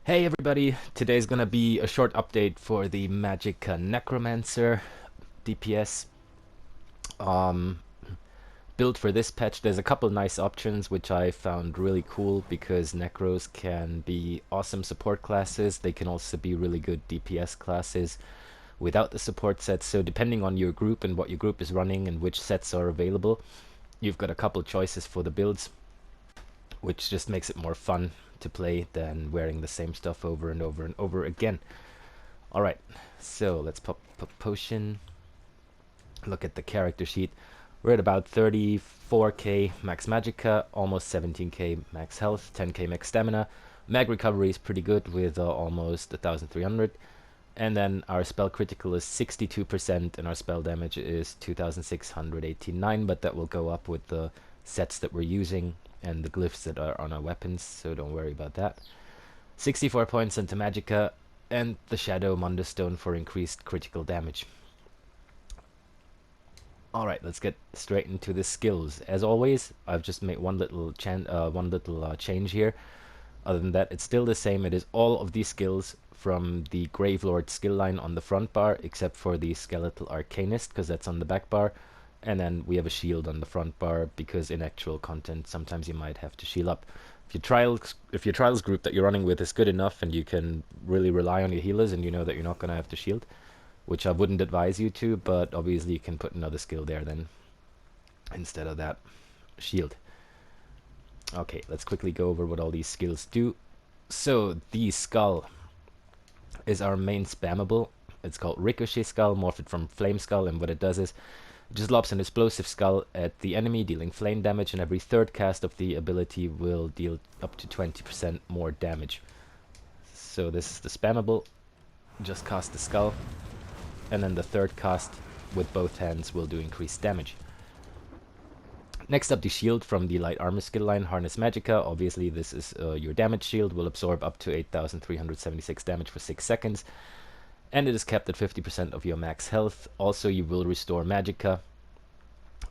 Hey everybody, today's gonna be a short update for the Magicka Necromancer DPS um, build for this patch. There's a couple nice options which I found really cool because Necros can be awesome support classes. They can also be really good DPS classes without the support sets. So depending on your group and what your group is running and which sets are available, you've got a couple choices for the builds, which just makes it more fun to play than wearing the same stuff over and over and over again. Alright, so let's pop potion. Look at the character sheet. We're at about 34k max magicka, almost 17k max health, 10k max stamina. Mag recovery is pretty good with almost 1300. And then our spell critical is 62% and our spell damage is 2689, but that will go up with the sets that we're using and the glyphs that are on our weapons, so don't worry about that. 64 points into magicka and the Shadow Mundus Stone for increased critical damage. Alright, let's get straight into the skills. As always, I've just made one little change here. Other than that, it's still the same. It is all of these skills from the Gravelord skill line on the front bar, except for the Skeletal Arcanist, because that's on the back bar. And then we have a shield on the front bar, because in actual content, sometimes you might have to shield up. If your trials group that you're running with is good enough, and you can really rely on your healers, and you know that you're not going to have to shield, which I wouldn't advise you to, but obviously you can put another skill there then, instead of that shield. Okay, let's quickly go over what all these skills do. So, the Skull is our main spammable. It's called Ricochet Skull, morphed from Flame Skull, and what it does is it just lobs an explosive skull at the enemy, dealing flame damage, and every third cast of the ability will deal up to 20% more damage. So this is the spammable. Just cast the skull, and then the third cast with both hands will do increased damage. Next up, the shield from the light armor skill line, Harness Magicka. Obviously this is your damage shield, will absorb up to 8376 damage for 6 seconds. And it is capped at 50% of your max health. Also, you will restore magicka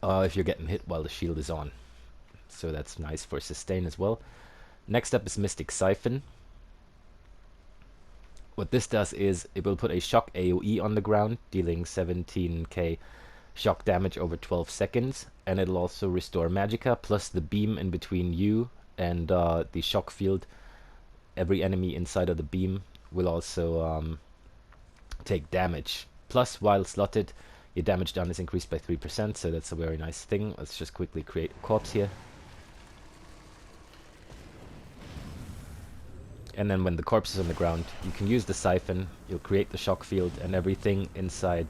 if you're getting hit while the shield is on. So that's nice for sustain as well. Next up is Mystic Siphon. What this does is it will put a shock AoE on the ground, dealing 17k shock damage over 12 seconds. And it'll also restore magicka, plus the beam in between you and the shock field. Every enemy inside of the beam will also take damage. Plus, while slotted, your damage done is increased by 3%, so that's a very nice thing. Let's just quickly create a corpse here. And then when the corpse is on the ground, you can use the siphon, you'll create the shock field, and everything inside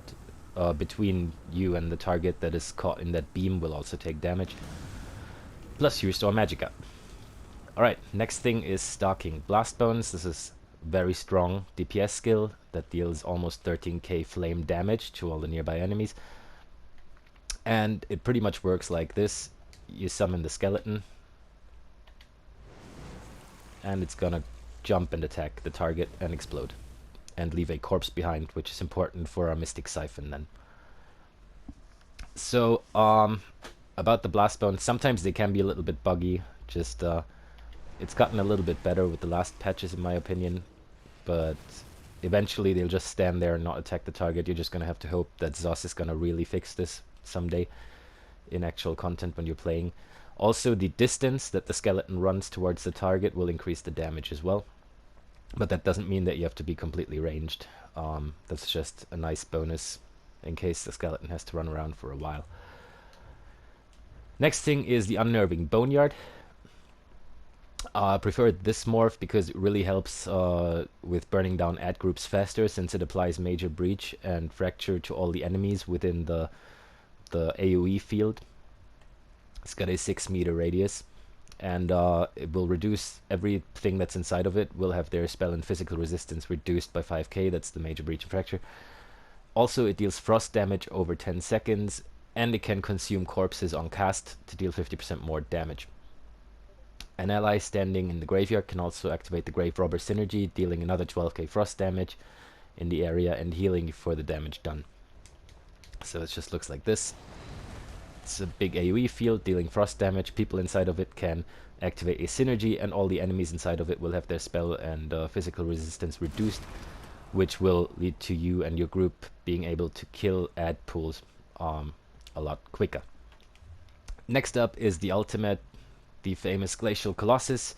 between you and the target that is caught in that beam will also take damage. Plus, you restore magicka. Alright, next thing is Stalking Blast Bones. This is very strong DPS skill that deals almost 13k flame damage to all the nearby enemies. And it pretty much works like this. You summon the skeleton, and it's gonna jump and attack the target and explode. And leave a corpse behind, which is important for our Mystic Siphon then. So, about the Blast Bones, sometimes they can be a little bit buggy. Just, it's gotten a little bit better with the last patches in my opinion. But eventually they'll just stand there and not attack the target. You're just going to have to hope that Zos is going to really fix this someday in actual content when you're playing. Also, the distance that the skeleton runs towards the target will increase the damage as well. But that doesn't mean that you have to be completely ranged. That's just a nice bonus in case the skeleton has to run around for a while. Next thing is the Unnerving Boneyard. I prefer this morph because it really helps with burning down ad groups faster, since it applies Major Breach and Fracture to all the enemies within the AoE field. It's got a 6-meter radius, and it will reduce everything that's inside of it, will have their spell and physical resistance reduced by 5k, that's the Major Breach and Fracture. Also, it deals frost damage over 10 seconds, and it can consume corpses on cast to deal 50% more damage. An ally standing in the graveyard can also activate the Grave Robber synergy, dealing another 12k frost damage in the area and healing for the damage done. So it just looks like this. It's a big AoE field dealing frost damage. People inside of it can activate a synergy, and all the enemies inside of it will have their spell and physical resistance reduced, which will lead to you and your group being able to kill ad pools a lot quicker. Next up is the ultimate, the famous Glacial Colossus.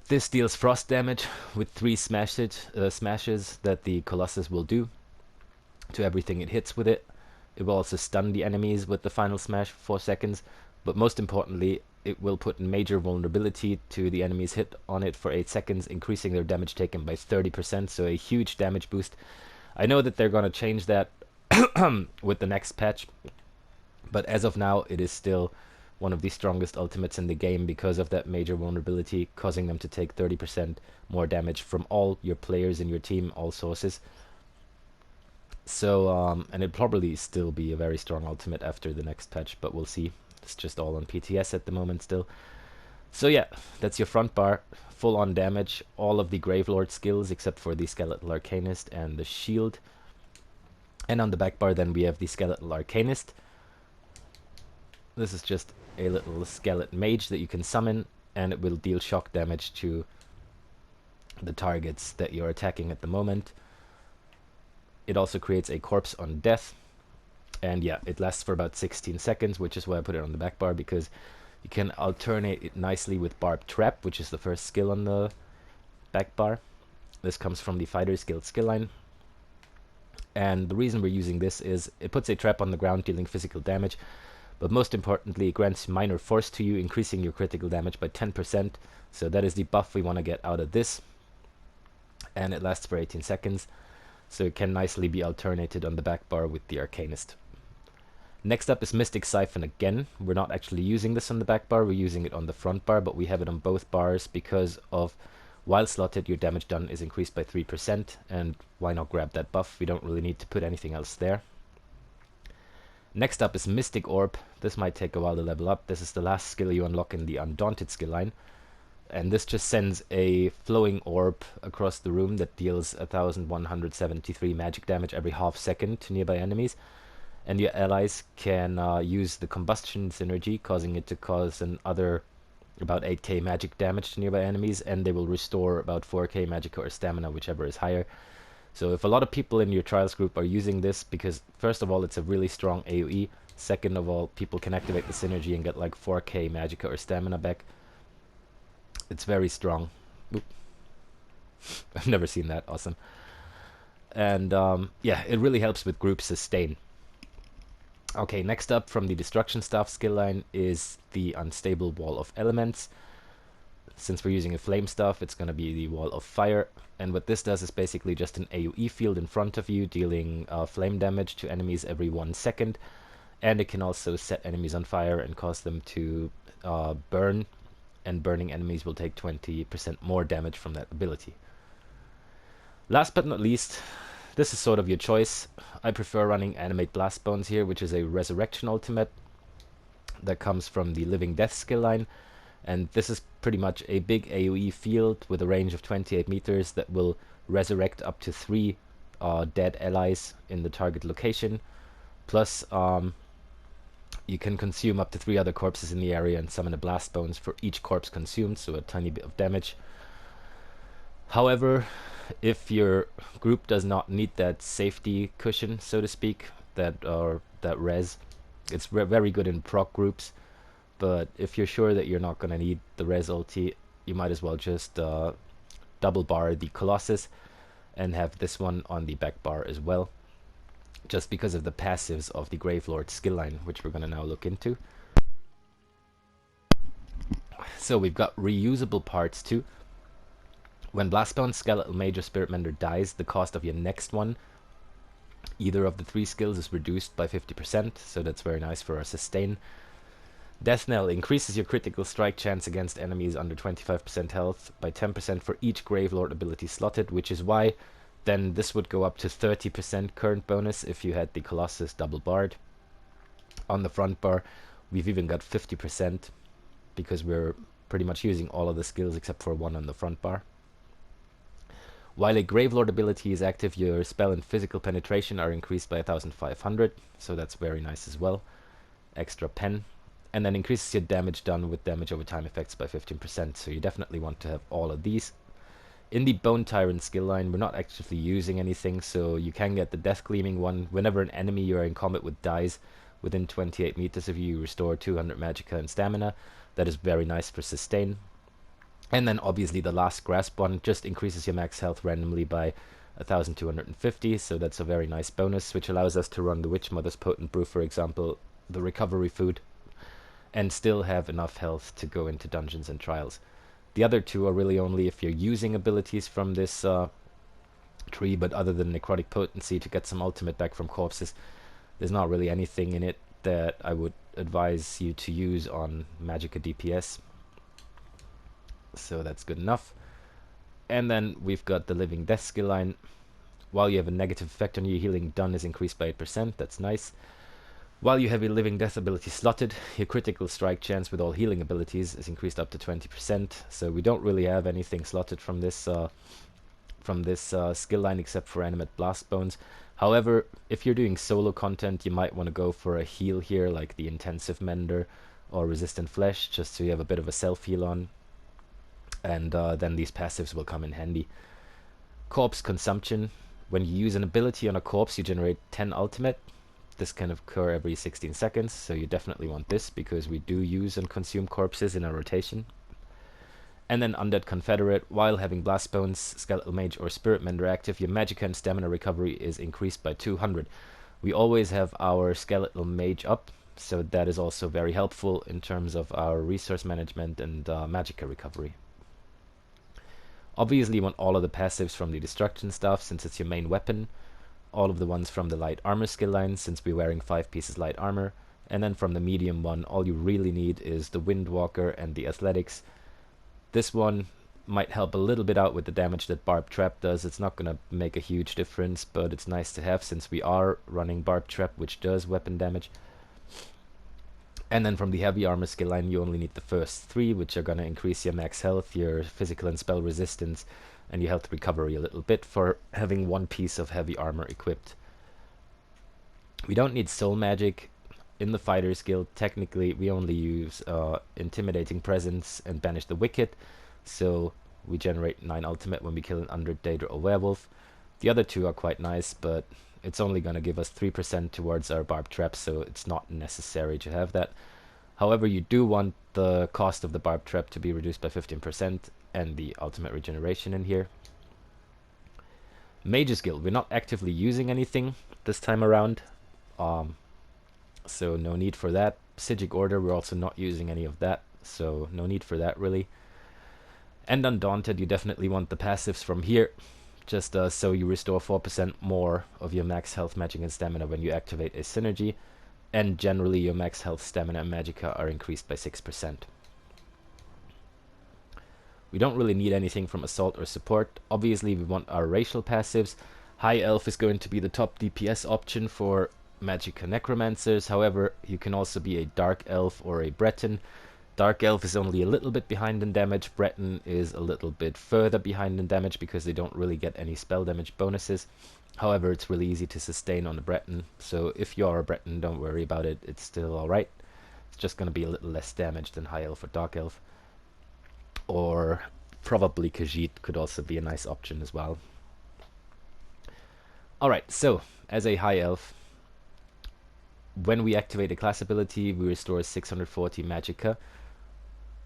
This deals frost damage with 3 smashes that the Colossus will do to everything it hits with it. It will also stun the enemies with the final smash for 4 seconds, but most importantly, it will put major vulnerability to the enemies hit on it for 8 seconds, increasing their damage taken by 30%, so a huge damage boost. I know that they're going to change that with the next patch, but as of now, it is still one of the strongest ultimates in the game because of that major vulnerability, causing them to take 30% more damage from all your players in your team, all sources. So, and it'll probably still be a very strong ultimate after the next patch, but we'll see. It's just all on PTS at the moment still. So yeah, that's your front bar. Full on damage, all of the Gravelord skills except for the Skeletal Arcanist and the shield. And on the back bar then we have the Skeletal Arcanist. This is just a little skeleton mage that you can summon, and it will deal shock damage to the targets that you're attacking at the moment. It also creates a corpse on death, and yeah, it lasts for about 16 seconds, which is why I put it on the back bar, because you can alternate it nicely with Barbed Trap, which is the first skill on the back bar. This comes from the Fighter's Guild skill line, and the reason we're using this is it puts a trap on the ground dealing physical damage, but most importantly it grants minor force to you, increasing your critical damage by 10%, so that is the buff we want to get out of this, and it lasts for 18 seconds. So it can nicely be alternated on the back bar with the Arcanist. Next up is Mystic Siphon again. We're not actually using this on the back bar, we're using it on the front bar, but we have it on both bars because of while slotted your damage done is increased by 3%, and why not grab that buff? We don't really need to put anything else there. Next up is Mystic Orb. This might take a while to level up. This is the last skill you unlock in the Undaunted skill line. And this just sends a flowing orb across the room that deals 1173 magic damage every half second to nearby enemies. And your allies can use the combustion synergy, causing it to cause another about 8k magic damage to nearby enemies, and they will restore about 4k Magicka or stamina, whichever is higher. So if a lot of people in your trials group are using this, because first of all it's a really strong AoE, second of all people can activate the synergy and get like 4k Magicka or stamina back. It's very strong. Oop. I've never seen that. Awesome. And yeah, it really helps with group sustain. Okay, next up from the Destruction Staff skill line is the Unstable Wall of Elements. Since we're using a Flame Staff, it's going to be the Wall of Fire. And what this does is basically just an AoE field in front of you, dealing flame damage to enemies every 1 second. And it can also set enemies on fire and cause them to burn. And burning enemies will take 20% more damage from that ability. Last but not least, this is sort of your choice. I prefer running Animate Blast Bones here, which is a Resurrection ultimate that comes from the Living Death skill line. And this is pretty much a big AoE field with a range of 28 meters that will resurrect up to 3 dead allies in the target location. Plus, you can consume up to 3 other corpses in the area and summon a Blast Bones for each corpse consumed, so a tiny bit of damage. However, if your group does not need that safety cushion, so to speak, that res, it's very good in proc groups, but if you're sure that you're not going to need the res ulti, you might as well just double bar the Colossus and have this one on the back bar as well, just because of the passives of the Gravelord skill line, which we're going to now look into. So we've got reusable parts too. When Blastbound, Skeletal Mage, or Spirit Mender dies, the cost of your next one, either of the 3 skills, is reduced by 50%, so that's very nice for our sustain. Death Knell increases your critical strike chance against enemies under 25% health by 10% for each Gravelord ability slotted, which is why then this would go up to 30% current bonus if you had the Colossus double barred. On the front bar, we've even got 50% because we're pretty much using all of the skills except for 1 on the front bar. While a Gravelord ability is active, your spell and physical penetration are increased by 1500, so that's very nice as well. Extra pen. and then increases your damage done with damage over time effects by 15%. So you definitely want to have all of these. In the Bone Tyrant skill line, we're not actively using anything, so you can get the Death Gleaming one. Whenever an enemy you are in combat with dies within 28 meters of you, restore 200 Magicka and Stamina. That is very nice for sustain. And then obviously the Last Grasp one just increases your max health randomly by 1250, so that's a very nice bonus, which allows us to run the Witch Mother's Potent Brew, for example, the recovery food, and still have enough health to go into dungeons and trials. The other two are really only if you're using abilities from this tree, but other than Necrotic Potency to get some ultimate back from corpses, there's not really anything in it that I would advise you to use on Magicka DPS. So that's good enough. And then we've got the Living Death skill line. While you have a negative effect on your healing, done is increased by 8%. That's nice. While you have a Living Death ability slotted, your critical strike chance with all healing abilities is increased up to 20%. So we don't really have anything slotted from this skill line except for Animate Blast Bones. However, if you're doing solo content, you might want to go for a heal here, like the Intensive Mender or Resistant Flesh, just so you have a bit of a self-heal on. And then these passives will come in handy. Corpse Consumption. When you use an ability on a corpse, you generate 10 ultimate. This can occur every 16 seconds, so you definitely want this, because we do use and consume corpses in our rotation. And then Undead Confederate. While having Blast Bones, Skeletal Mage, or Spirit Mender active, your Magicka and Stamina recovery is increased by 200. We always have our Skeletal Mage up, so that is also very helpful in terms of our resource management and Magicka recovery. Obviously you want all of the passives from the Destruction stuff, since it's your main weapon. All of the ones from the Light Armor skill line, since we're wearing 5 pieces Light Armor. And then from the medium one, all you really need is the Windwalker and the Athletics. This one might help a little bit out with the damage that Barb Trap does. It's not going to make a huge difference, but it's nice to have, since we are running Barb Trap, which does weapon damage. And then from the Heavy Armor skill line, you only need the first 3, which are going to increase your max health, your physical and spell resistance, and your health recovery a little bit for having 1 piece of Heavy Armor equipped. We don't need Soul Magic. In the Fighter's Guild, technically, we only use Intimidating Presence and Banish the Wicked, so we generate 9 ultimate when we kill an Undead, Daedra, or Werewolf. The other 2 are quite nice, but it's only going to give us 3% towards our Barb Trap, so it's not necessary to have that. However, you do want the cost of the Barb Trap to be reduced by 15%, and the ultimate regeneration in here. Mage's Guild, we're not actively using anything this time around, so no need for that. Psijic Order, we're also not using any of that, so no need for that really. And Undaunted, you definitely want the passives from here, just so you restore 4% more of your max health, magic, and stamina when you activate a synergy, and generally your max health, stamina, and magicka are increased by 6%. We don't really need anything from Assault or Support. Obviously we want our racial passives. High Elf is going to be the top DPS option for Magicka Necromancers. However, you can also be a Dark Elf or a Breton. Dark Elf is only a little bit behind in damage. Breton is a little bit further behind in damage because they don't really get any spell damage bonuses. However, it's really easy to sustain on a Breton, so if you're a Breton, don't worry about it. It's still alright. It's just going to be a little less damage than High Elf or Dark Elf. Or probably Khajiit could also be a nice option as well. Alright, so as a High Elf, when we activate a class ability, we restore 640 magicka,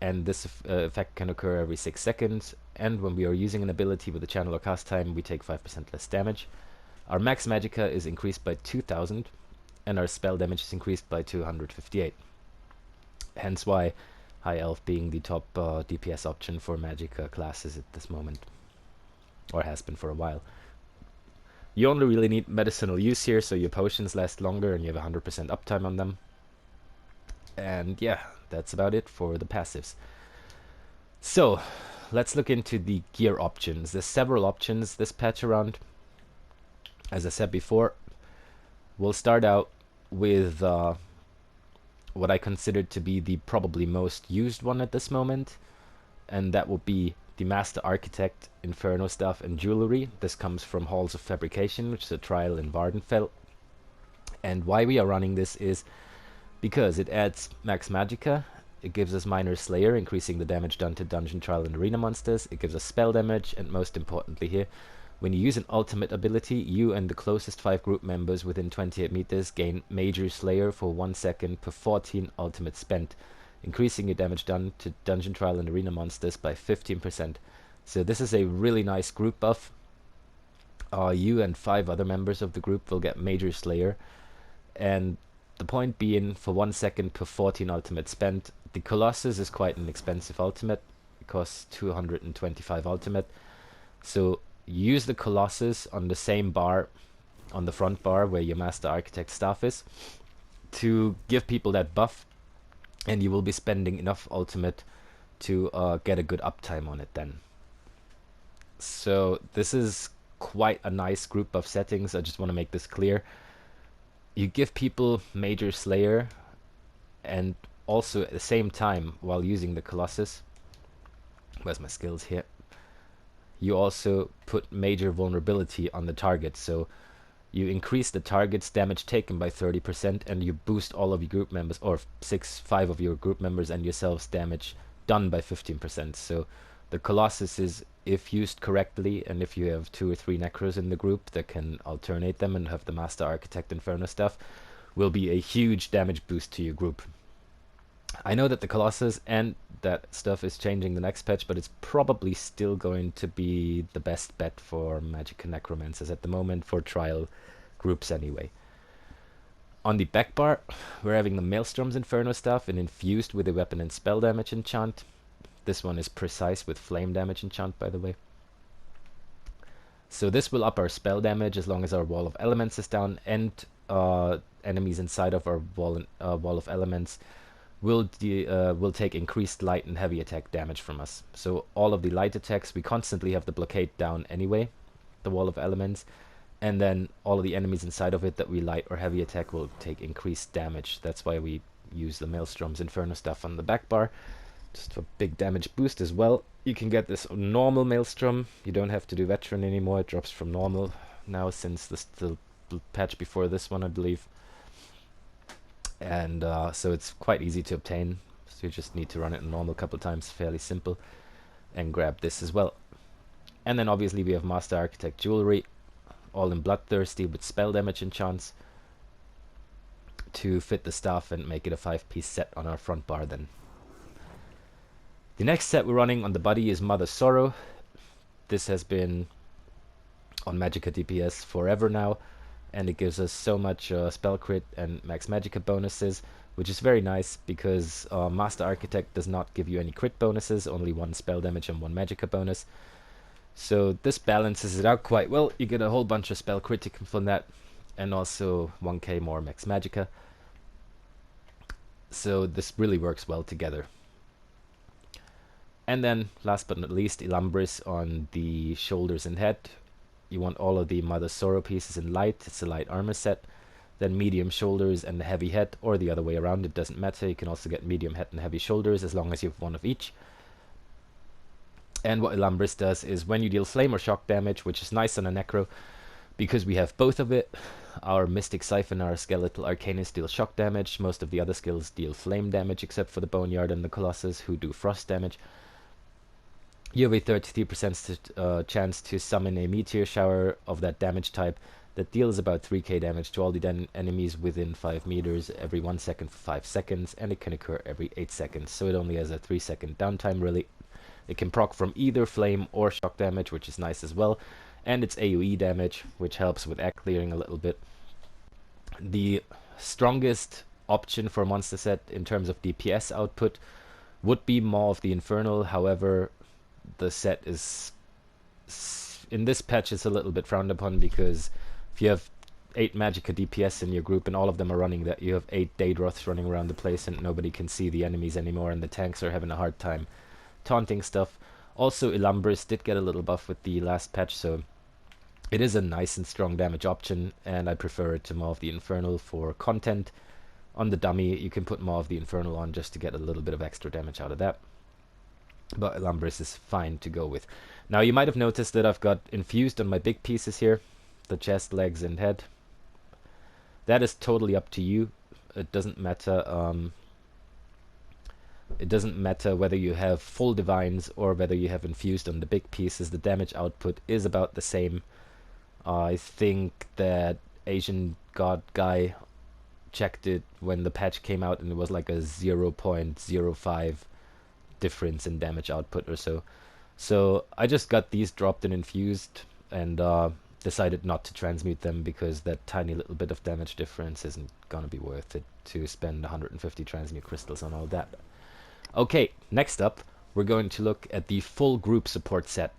and this effect can occur every 6 seconds, and when we are using an ability with a channel or cast time, we take 5% less damage. Our max magicka is increased by 2000, and our spell damage is increased by 258. Hence why High Elf being the top DPS option for Magicka classes at this moment, or has been for a while. You only really need medicinal use here, so your potions last longer and you have 100% uptime on them. And yeah, that's about it for the passives. So, let's look into the gear options. There's several options this patch around. As I said before, we'll start out with what I consider to be the probably most used one at this moment, and that would be the Master Architect, Inferno Stuff, and Jewelry. This comes from Halls of Fabrication, which is a trial in Vardenfell. And why we are running this is because it adds Max Magicka. It gives us Minor Slayer, increasing the damage done to Dungeon Trial and Arena monsters. It gives us spell damage, and most importantly here, when you use an ultimate ability, you and the closest 5 group members within 28 meters gain Major Slayer for 1 second per 14 ultimate spent, increasing your damage done to Dungeon Trial and Arena monsters by 15%. So this is a really nice group buff. You and 5 other members of the group will get Major Slayer, and the point being, for 1 second per 14 ultimate spent, the Colossus is quite an expensive ultimate. It costs 225 ultimate. So use the Colossus on the same bar, on the front bar where your Master Architect staff is, to give people that buff, and you will be spending enough ultimate to get a good uptime on it then. So this is quite a nice group of settings. I just want to make this clear. You give people Major Slayer, and also at the same time, while using the Colossus, where's my skills here, you also put Major Vulnerability on the target. So you increase the target's damage taken by 30%, and you boost all of your group members, or 5 of your group members and yourselves, damage done by 15%. So the Colossus is, if used correctly, and if you have 2 or 3 Necros in the group that can alternate them and have the Master Architect Inferno stuff, will be a huge damage boost to your group. I know that the Colossus and that stuff is changing the next patch, but it's probably still going to be the best bet for Magicka Necromancers at the moment, for trial groups anyway. On the back bar, we're having the Maelstrom's Inferno stuff and infused with a weapon and spell damage enchant. This one is precise with flame damage enchant, by the way. So this will up our spell damage as long as our Wall of Elements is down, and enemies inside of our Wall of Elements will take increased light and heavy attack damage from us. So all of the light attacks, we constantly have the blockade down anyway, the Wall of Elements, and then all of the enemies inside of it that we light or heavy attack will take increased damage. That's why we use the Maelstrom's Inferno stuff on the back bar, just for big damage boost as well. You can get this normal Maelstrom. You don't have to do Veteran anymore. It drops from normal now since the patch before this one, I believe. And so it's quite easy to obtain. So you just need to run it in normal a couple times, fairly simple, and grab this as well. And then obviously we have Master Architect Jewelry, all in Bloodthirsty with spell damage enchants to fit the staff and make it a 5-piece set on our front bar then. The next set we're running on the body is Mother Sorrow. This has been on Magicka DPS forever now, and it gives us so much spell crit and max Magicka bonuses, which is very nice because Master Architect does not give you any crit bonuses, only 1 spell damage and 1 Magicka bonus. So this balances it out quite well. You get a whole bunch of spell crit from that, and also 1k more max Magicka. So this really works well together. And then, last but not least, Illumbris on the shoulders and head. You want all of the Mother Sorrow pieces in light. It's a light armor set. Then medium shoulders and heavy head, or the other way around, it doesn't matter. You can also get medium head and heavy shoulders as long as you have 1 of each. And what Illumbris does is when you deal flame or shock damage, which is nice on a Necro, because we have both of it, our Mystic Siphon and our Skeletal Arcanist deal shock damage. Most of the other skills deal flame damage, except for the Boneyard and the Colossus, who do frost damage. You have a 33% chance to summon a meteor shower of that damage type that deals about 3k damage to all the enemies within 5 meters every 1 second for 5 seconds, and it can occur every 8 seconds, so it only has a 3-second downtime really. It can proc from either flame or shock damage, which is nice as well, and it's AoE damage, which helps with egg clearing a little bit. The strongest option for a monster set in terms of DPS output would be Maw of the Infernal. However, the set is, in this patch, it's a little bit frowned upon, because if you have 8 Magicka DPS in your group and all of them are running that, you have 8 Daedroths running around the place and nobody can see the enemies anymore, and the tanks are having a hard time taunting stuff. Also, Illumbris did get a little buff with the last patch, so it is a nice and strong damage option, and I prefer it to Maw of the Infernal for content. On the dummy, you can put Maw of the Infernal on just to get a little bit of extra damage out of that. But Illumbris is fine to go with. Now you might have noticed that I've got infused on my big pieces here, the chest, legs and head. That is totally up to you. It doesn't matter. It doesn't matter whether you have full divines or whether you have infused on the big pieces. The damage output is about the same. I think that Asian God guy checked it when the patch came out, and it was like a 0.05 difference in damage output or so. So I just got these dropped and infused, and decided not to transmute them because that tiny little bit of damage difference isn't gonna be worth it to spend 150 transmute crystals on all that. Okay, next up, we're going to look at the full group support set.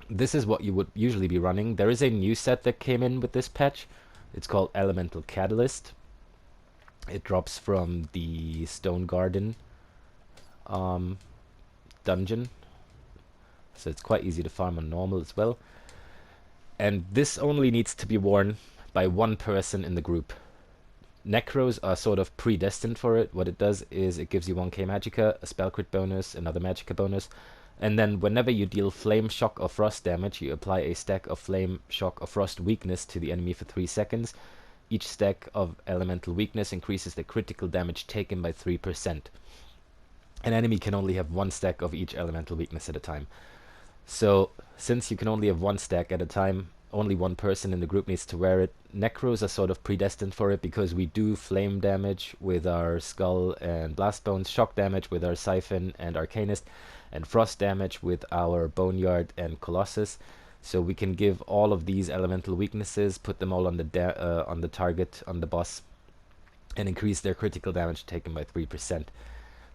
This is what you would usually be running. There is a new set that came in with this patch. It's called Elemental Catalyst. It drops from the Stone Garden dungeon, so it's quite easy to farm on normal as well. And this only needs to be worn by one person in the group. Necros are sort of predestined for it. What it does is it gives you 1k Magicka, a spell crit bonus, another Magicka bonus, and then whenever you deal Flame, Shock, or Frost damage, you apply a stack of Flame, Shock, or Frost weakness to the enemy for 3 seconds. Each stack of elemental weakness increases the critical damage taken by 3%. An enemy can only have 1 stack of each elemental weakness at a time. So, since you can only have 1 stack at a time, only one person in the group needs to wear it. Necros are sort of predestined for it because we do flame damage with our Skull and Blast Bones, shock damage with our Siphon and Arcanist, and frost damage with our Boneyard and Colossus. So we can give all of these elemental weaknesses, put them all on the target, on the boss, and increase their critical damage taken by 3%.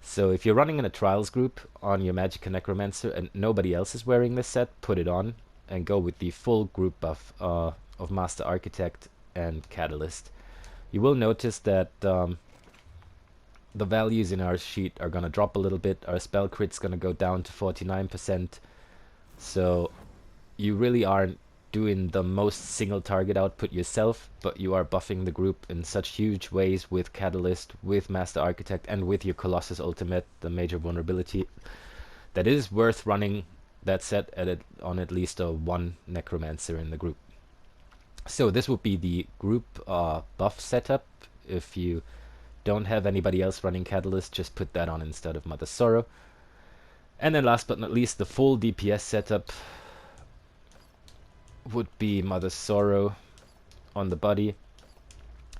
So if you're running in a Trials group on your Magicka Necromancer and nobody else is wearing this set, put it on and go with the full group buff of Master Architect and Catalyst. You will notice that the values in our sheet are going to drop a little bit. Our spell crit's going to go down to 49%. So you really aren't doing the most single target output yourself, but you are buffing the group in such huge ways with Catalyst, with Master Architect, and with your Colossus Ultimate, the major vulnerability, that is worth running that set on at least one Necromancer in the group. So this would be the group buff setup. If you don't have anybody else running Catalyst, just put that on instead of Mother Sorrow. And then last but not least, the full DPS setup would be Mother Sorrow on the body,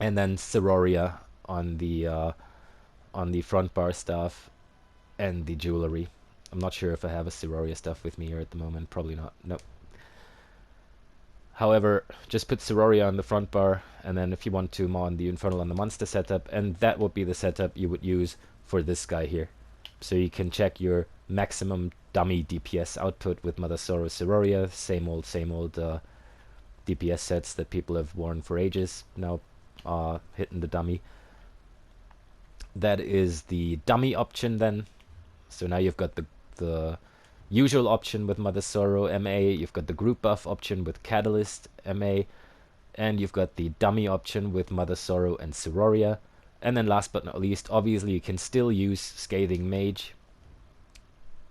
and then Ceroria on the front bar staff and the jewelry. I'm not sure if I have a Ceroria stuff with me here at the moment. Probably not. Nope. However, just put Ceroria on the front bar, and then if you want to, on the Infernal and the Monster setup, and that would be the setup you would use for this guy here. So you can check your maximum dummy DPS output with Mother Sorrow Ceroria, same old DPS sets that people have worn for ages, now hitting the dummy. That is the dummy option then. So now you've got the usual option with Mother Sorrow MA, you've got the group buff option with Catalyst MA, and you've got the dummy option with Mother Sorrow and Ceroria. And then last but not least, obviously you can still use Scathing Mage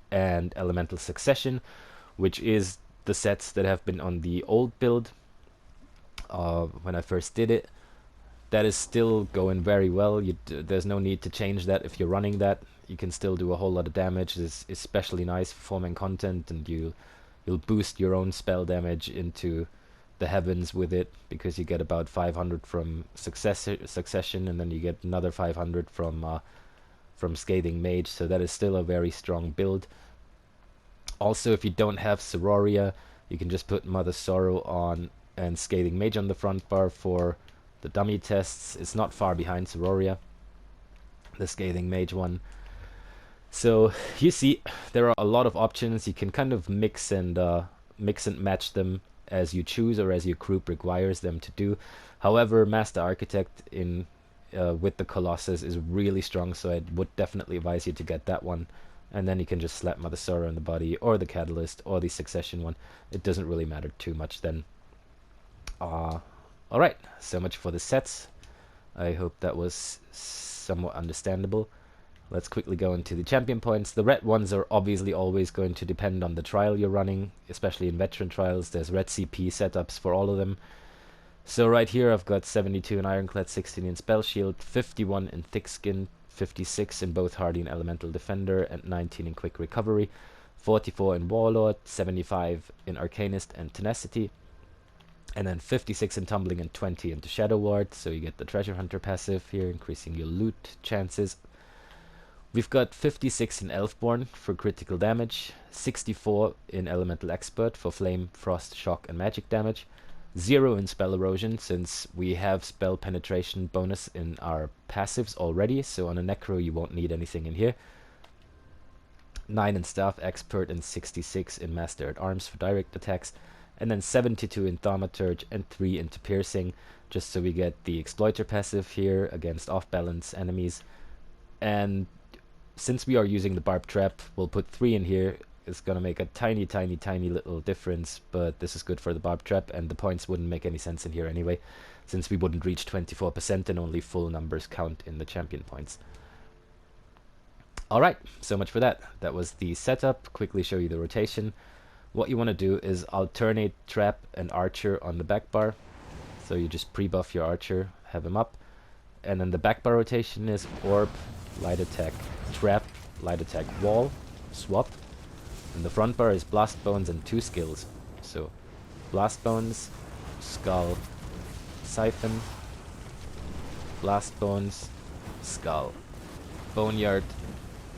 and Elemental Succession, which is the sets that have been on the old build when I first did it. That is still going very well. There's no need to change that if you're running that. You can still do a whole lot of damage. It's especially nice for forming content, and you'll boost your own spell damage into the heavens with it, because you get about 500 from Succession, and then you get another 500 from Scathing Mage. So that is still a very strong build. Also, if you don't have Ceroria, you can just put Mother Sorrow on and Scathing Mage on the front bar for the dummy tests. It's not far behind Ceroria, the Scathing Mage one. So you see, there are a lot of options. You can kind of mix and match them as you choose or as your group requires them to do. However, Master Architect with the Colossus is really strong, so I would definitely advise you to get that one. And then you can just slap Mother Sorrow in the body, or the Catalyst, or the Succession one. It doesn't really matter too much then. Alright, so much for the sets. I hope that was somewhat understandable. Let's quickly go into the champion points. The red ones are obviously always going to depend on the trial you're running, especially in veteran trials. There's red CP setups for all of them. So right here I've got 72 in Ironclad, 16 in Spell Shield, 51 in Thick Skin, 56 in both Hardy and Elemental Defender, and 19 in Quick Recovery, 44 in Warlord, 75 in Arcanist and Tenacity, and then 56 in Tumbling and 20 into Shadow Ward, so you get the Treasure Hunter passive here, increasing your loot chances. We've got 56 in Elfborn for critical damage, 64 in Elemental Expert for Flame, Frost, Shock, and Magic damage, 0 in Spell Erosion, since we have Spell Penetration bonus in our passives already, so on a Necro you won't need anything in here. 9 in Staff Expert and 66 in Master at Arms for direct attacks, and then 72 in Thaumaturge and 3 into Piercing, just so we get the Exploiter passive here against off-balance enemies. And since we are using the Barb Trap, we'll put 3 in here. It's gonna make a tiny little difference, but this is good for the Barb Trap, and the points wouldn't make any sense in here anyway, since we wouldn't reach 24% and only full numbers count in the champion points. Alright, so much for that. That was the setup. Quickly show you the rotation. What you want to do is alternate Trap and Archer on the back bar. So you just pre-buff your Archer, have him up. And then the back bar rotation is Orb, Light Attack, Trap, Light Attack, Wall, Swap. And the front bar is Blast Bones and 2 skills. So Blast Bones, Skull, Siphon, Blast Bones, Skull, Boneyard,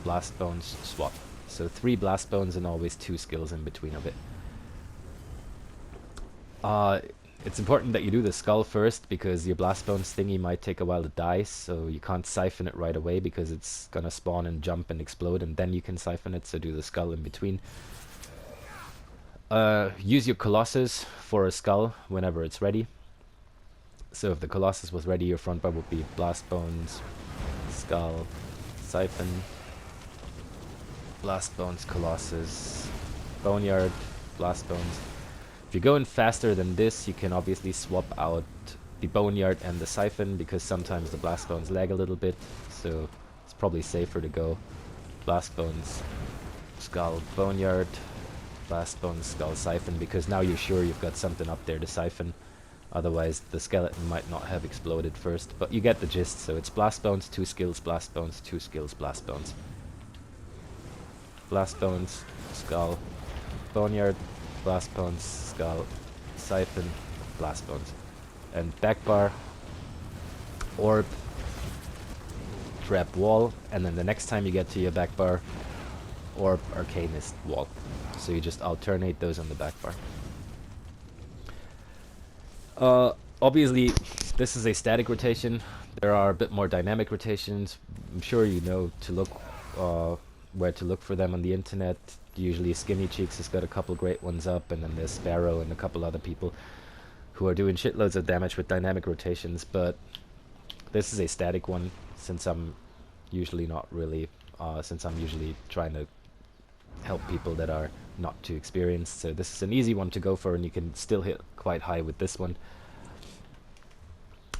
Blast Bones, Swap. So 3 Blast Bones and always 2 skills in between of it. It's important that you do the Skull first, because your Blast Bones thingy might take a while to die, so you can't siphon it right away because it's gonna spawn and jump and explode, and then you can siphon it, so do the Skull in between. Use your Colossus for a Skull whenever it's ready. So if the Colossus was ready, your front bar would be Blast Bones, Skull, Siphon, Blast Bones, Colossus, Boneyard, Blast Bones. If you're going faster than this, you can obviously swap out the Boneyard and the Siphon, because sometimes the Blast Bones lag a little bit, so it's probably safer to go Blast Bones, Skull, Boneyard, Blast Bones, Skull, Siphon, because now you're sure you've got something up there to siphon. Otherwise the skeleton might not have exploded first, but you get the gist. So it's Blast Bones, 2 skills, Blast Bones, 2 skills, Blast Bones. Blast Bones, Skull, Boneyard, Blast Bones, Skull, Siphon, Blast Bones. And back bar, Orb, Trap, Wall, and then the next time you get to your back bar, Orb, Arcanist, Wall. So you just alternate those on the back bar. Obviously, this is a static rotation. There are a bit more dynamic rotations. I'm sure you know to look where to look for them on the internet. Usually Skinny Cheeks has got a couple great ones up, and then there's Sparrow and a couple other people who are doing shitloads of damage with dynamic rotations, but this is a static one, since I'm usually not really, since I'm usually trying to help people that are not too experienced, so this is an easy one to go for, and you can still hit quite high with this one.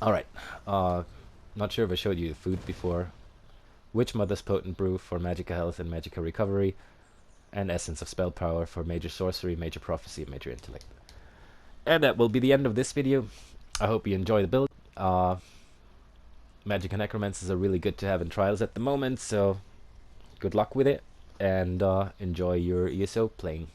Alright, not sure if I showed you the food before. Witch Mother's Potent Brew for Magicka Health and Magicka Recovery, and Essence of Spell Power for Major Sorcery, Major Prophecy, and Major Intellect. And that will be the end of this video. I hope you enjoy the build. Magicka Necromancers are really good to have in trials at the moment, so good luck with it, and enjoy your ESO playing.